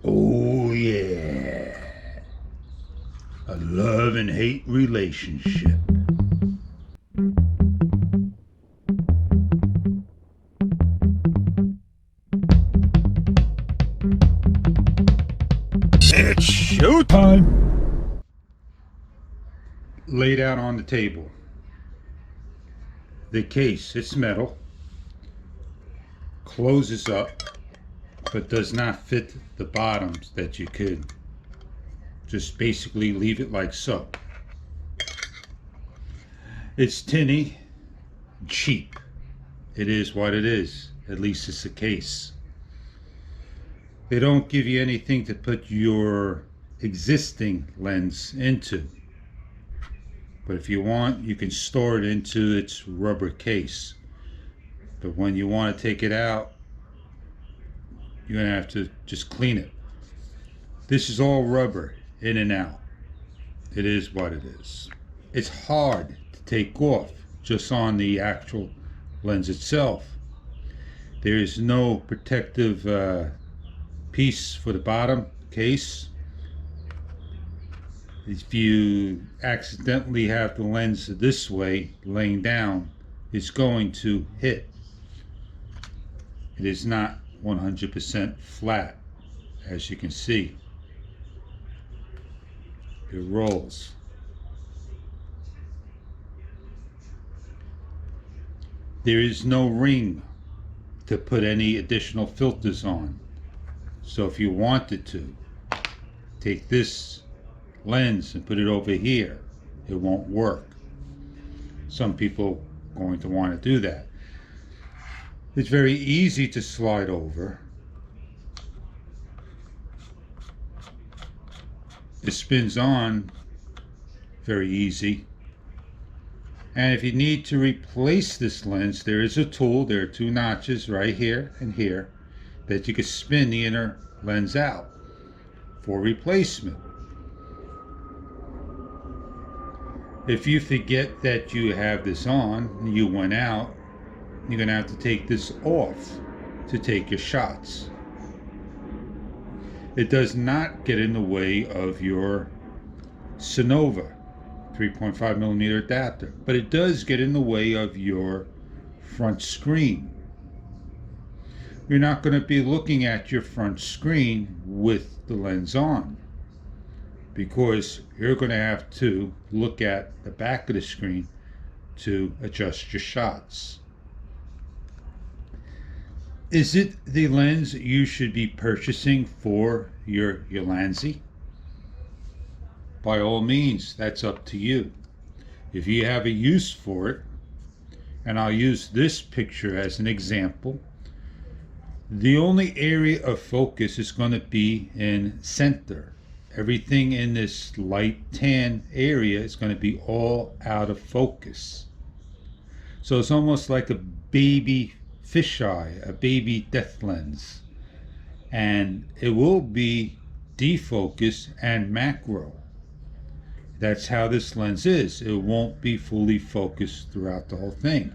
Oh yeah, a love and hate relationship. It's showtime. Laid out on the table. The case, it's metal, closes up, but does not fit the bottoms that you could just basically leave it like so. It's tinny, cheap. It is what it is. At least it's a case. They don't give you anything to put your existing lens into. But if you want, you can store it into its rubber case. But when you want to take it out, you're going to have to just clean it. This is all rubber, in and out. It is what it is. It's hard to take off just on the actual lens itself. There is no protective piece for the bottom case. If you accidentally have the lens this way laying down, it's going to hit. It is not 100% flat, as you can see. It rolls. There is no ring to put any additional filters on. So if you wanted to, take this lens and put it over here, it won't work. Some people are going to want to do that. It's very easy to slide over. It spins on very easy. And if you need to replace this lens, there is a tool. There are two notches right here and here that you can spin the inner lens out for replacement. If you forget that you have this on, you went out, you're going to have to take this off to take your shots. It does not get in the way of your Sonova 3.5mm adapter, but it does get in the way of your front screen. You're not going to be looking at your front screen with the lens on, because you're going to have to look at the back of the screen to adjust your shots. Is it the lens you should be purchasing for your Ulanzi? By all means, that's up to you. If you have a use for it, and I'll use this picture as an example, the only area of focus is going to be in center. Everything in this light tan area is going to be all out of focus. So it's almost like a baby fisheye, a baby depth lens. And it will be defocus and macro. That's how this lens is. It won't be fully focused throughout the whole thing.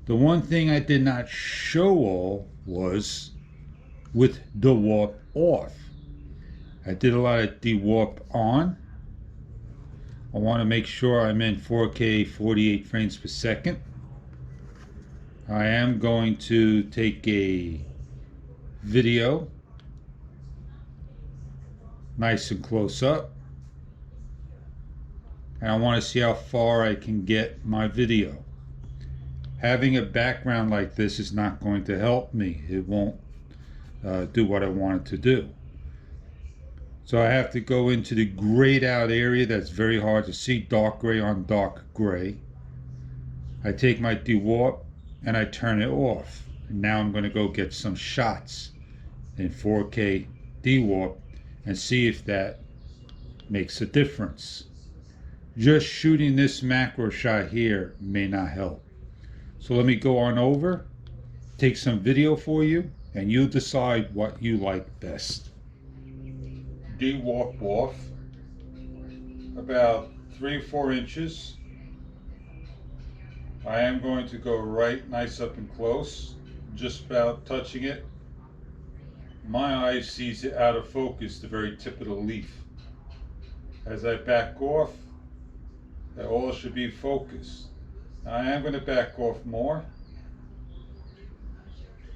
The one thing I did not show all was with the warp off. I did a lot of de-warp on. I want to make sure I'm in 4K 48 frames per second. I am going to take a video, nice and close up, and I want to see how far I can get my video. Having a background like this is not going to help me. It won't do what I want it to do. So I have to go into the grayed out area that's very hard to see, dark gray on dark gray. I take my de-warp and I turn it off. And now I'm going to go get some shots in 4K de-warp and see if that makes a difference. Just shooting this macro shot here may not help. So let me go on over, take some video for you, and you decide what you like best. De-warp off about 3 or 4 inches. I am going to go right nice up and close, just about touching it. My eye sees it out of focus, the very tip of the leaf. As I back off, that all should be focused. Now I am going to back off more.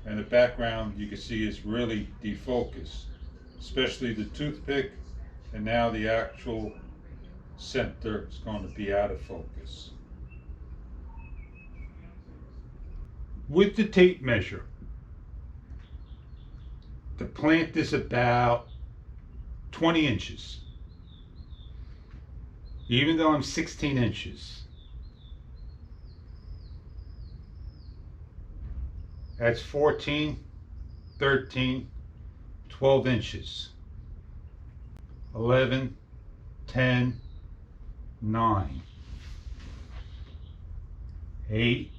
And the background you can see is really defocused, especially the toothpick, and now the actual center is going to be out of focus. With the tape measure, the plant is about 20 inches, even though I'm 16 inches. That's 14, 13, 12 inches. 11, 10, 9, 8,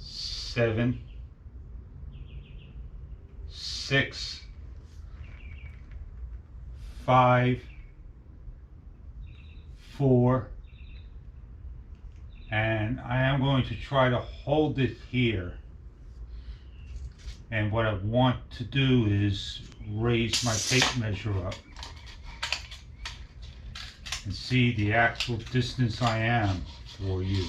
7, 6, 5, 4, and I am going to try to hold it here. And what I want to do is raise my tape measure up and see the actual distance I am for you.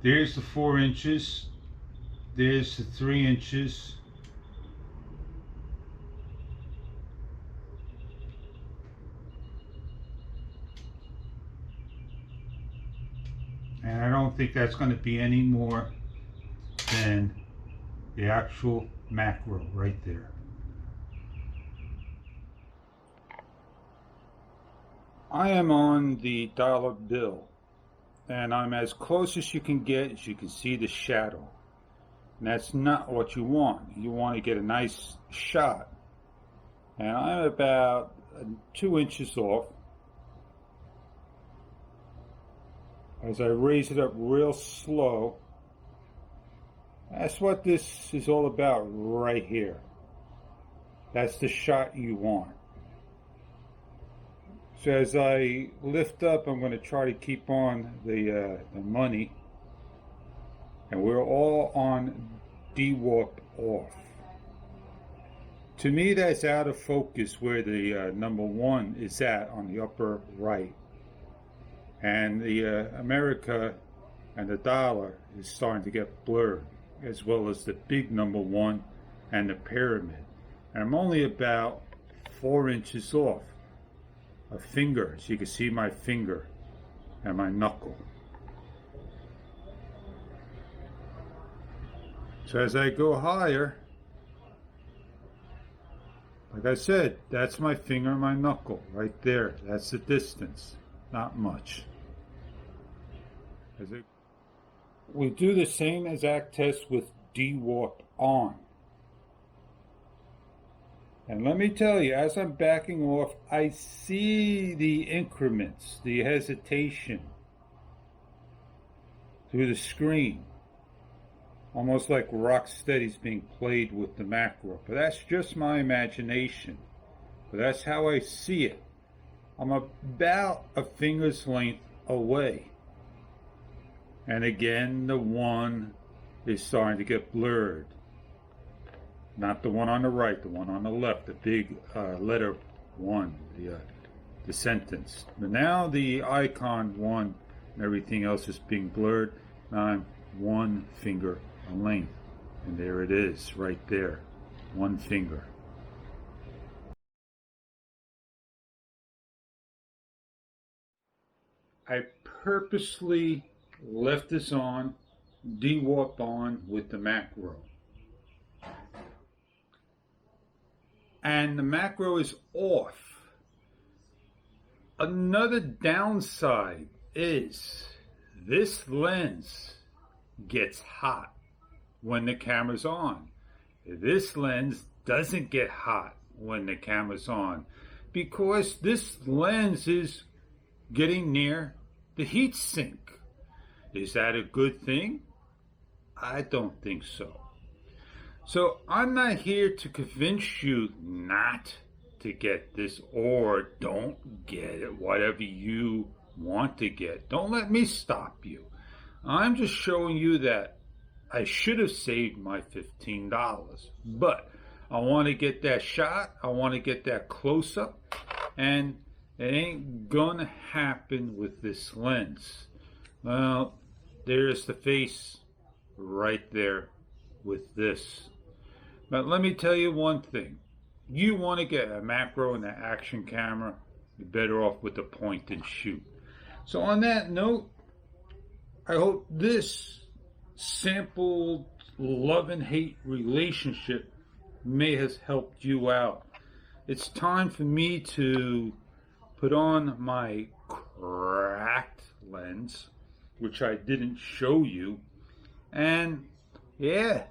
There's the 4 inches, there's the 3 inches, and I don't think that's going to be any more than the actual macro right there. I am on the dollar bill, and I'm as close as you can get. As you can see the shadow, and that's not what you want. You want to get a nice shot, and I'm about 2 inches off. As I raise it up real slow, that's what this is all about right here. That's the shot you want. So as I lift up, I'm going to try to keep on the money, and we're all on D-warp off. To me, that's out of focus where the number 1 is at on the upper right. And the America and the dollar is starting to get blurred, as well as the big number 1 and the pyramid. And I'm only about 4 inches off a finger, so you can see my finger and my knuckle. So as I go higher, like I said, that's my finger and my knuckle right there. That's the distance, not much. We do the same exact test with D-warp on. And let me tell you, as I'm backing off, I see the increments, the hesitation through the screen. Almost like Rocksteady's being played with the macro. But that's just my imagination. But that's how I see it. I'm about a finger's length away. And again, the 1 is starting to get blurred. Not the one on the right, the one on the left, the big letter 1, the sentence. But now the icon 1 and everything else is being blurred. Now I'm 1 finger in length. And there it is, right there. 1 finger. I purposely left this on, D-warp on with the macro. And the macro is off. Another downside is this lens gets hot when the camera's on. This lens doesn't get hot when the camera's on because this lens is getting near the heat sink. Is that a good thing? I don't think so. So I'm not here to convince you not to get this or don't get it, whatever you want to get. Don't let me stop you. I'm just showing you that I should have saved my $15, but I want to get that shot. I want to get that close up, and it ain't gonna happen with this lens. Well, there's the face right there with this. But let me tell you one thing. You want to get a macro and an action camera, you're better off with the point and shoot. So on that note, I hope this sample love and hate relationship may have helped you out. It's time for me to put on my cracked lens, which I didn't show you, and yeah,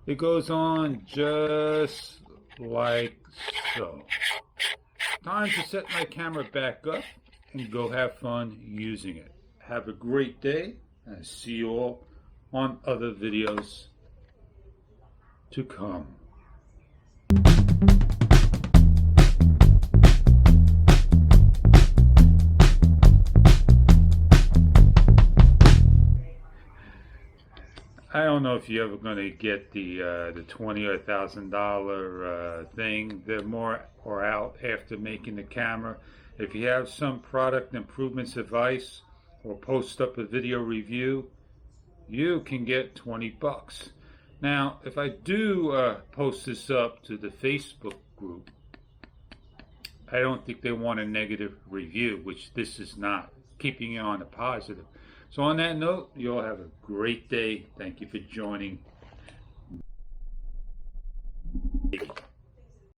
it goes on just like so. Time to set my camera back up and go have fun using it. Have a great day, and see you all on other videos to come. I don't know if you're ever going to get the $20 or $1,000 thing. They're more or out after making the camera. If you have some product improvements advice or post up a video review, you can get 20 bucks. Now, if I do post this up to the Facebook group, I don't think they want a negative review, which this is not, keeping you on a positive. So on that note, you all have a great day. Thank you for joining